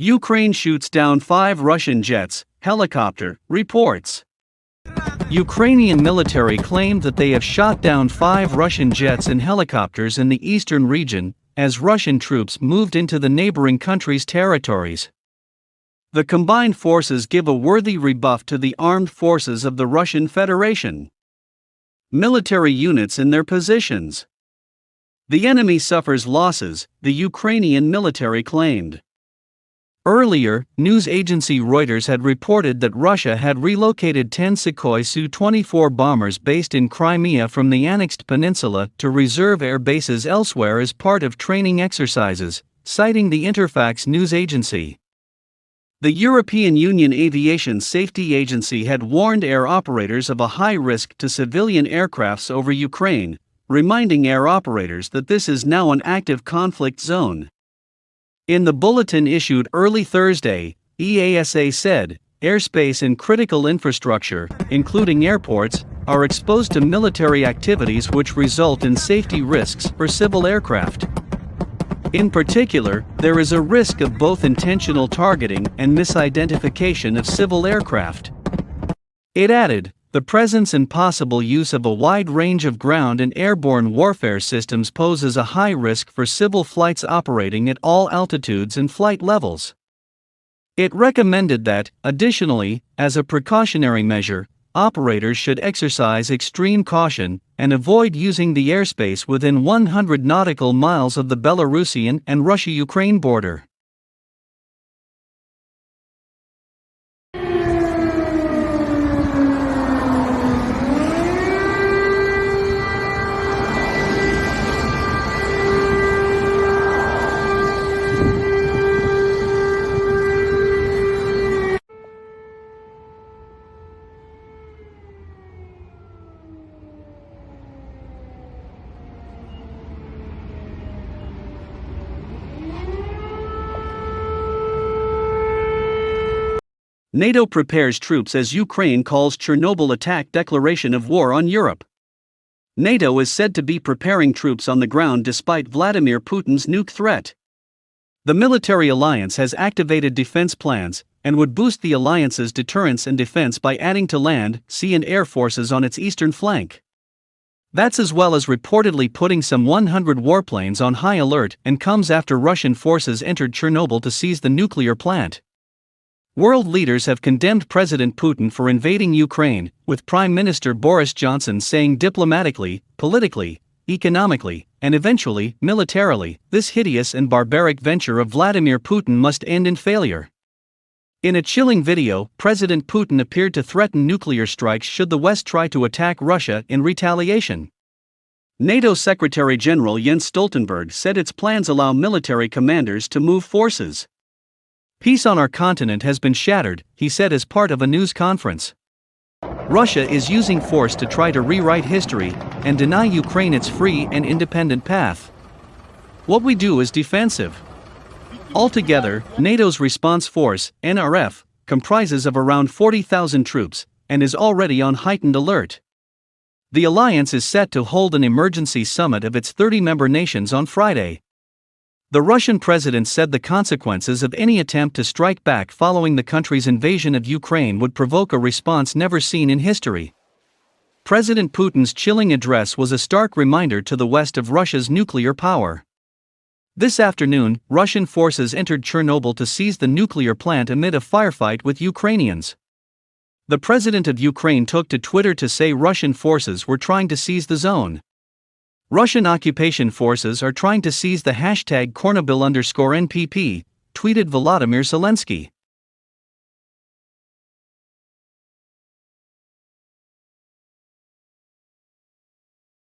Ukraine shoots down 5 Russian jets, helicopter, reports. Ukrainian military claimed that they have shot down 5 Russian jets and helicopters in the eastern region, as Russian troops moved into the neighboring country's territories. The combined forces give a worthy rebuff to the armed forces of the Russian Federation. Military units in their positions. The enemy suffers losses, the Ukrainian military claimed. Earlier, news agency Reuters had reported that Russia had relocated 10 Sukhoi Su-24 bombers based in Crimea from the annexed peninsula to reserve air bases elsewhere as part of training exercises, citing the Interfax news agency. The European Union Aviation Safety Agency had warned air operators of a high risk to civilian aircrafts over Ukraine, reminding air operators that this is now an active conflict zone. In the bulletin issued early Thursday, EASA said, airspace and critical infrastructure, including airports, are exposed to military activities which result in safety risks for civil aircraft. In particular, there is a risk of both intentional targeting and misidentification of civil aircraft. It added, the presence and possible use of a wide range of ground and airborne warfare systems poses a high risk for civil flights operating at all altitudes and flight levels. It recommended that, additionally, as a precautionary measure, operators should exercise extreme caution and avoid using the airspace within 100 nautical miles of the Belarusian and Russia-Ukraine border. NATO prepares troops as Ukraine calls Chernobyl attack declaration of war on Europe. NATO is said to be preparing troops on the ground despite Vladimir Putin's nuke threat. The military alliance has activated defense plans and would boost the alliance's deterrence and defense by adding to land, sea and air forces on its eastern flank. That's as well as reportedly putting some 100 warplanes on high alert, and comes after Russian forces entered Chernobyl to seize the nuclear plant. World leaders have condemned President Putin for invading Ukraine, with Prime Minister Boris Johnson saying diplomatically, politically, economically, and eventually, militarily, this hideous and barbaric venture of Vladimir Putin must end in failure. In a chilling video, President Putin appeared to threaten nuclear strikes should the West try to attack Russia in retaliation. NATO Secretary General Jens Stoltenberg said its plans allow military commanders to move forces. Peace on our continent has been shattered, he said as part of a news conference. Russia is using force to try to rewrite history and deny Ukraine its free and independent path. What we do is defensive. Altogether, NATO's response force, NRF, comprises of around 40,000 troops and is already on heightened alert. The alliance is set to hold an emergency summit of its 30-member nations on Friday. The Russian president said the consequences of any attempt to strike back following the country's invasion of Ukraine would provoke a response never seen in history. President Putin's chilling address was a stark reminder to the West of Russia's nuclear power. This afternoon, Russian forces entered Chernobyl to seize the nuclear plant amid a firefight with Ukrainians. The president of Ukraine took to Twitter to say Russian forces were trying to seize the zone. Russian occupation forces are trying to seize the #Chernobyl_NPP, tweeted Volodymyr Zelensky.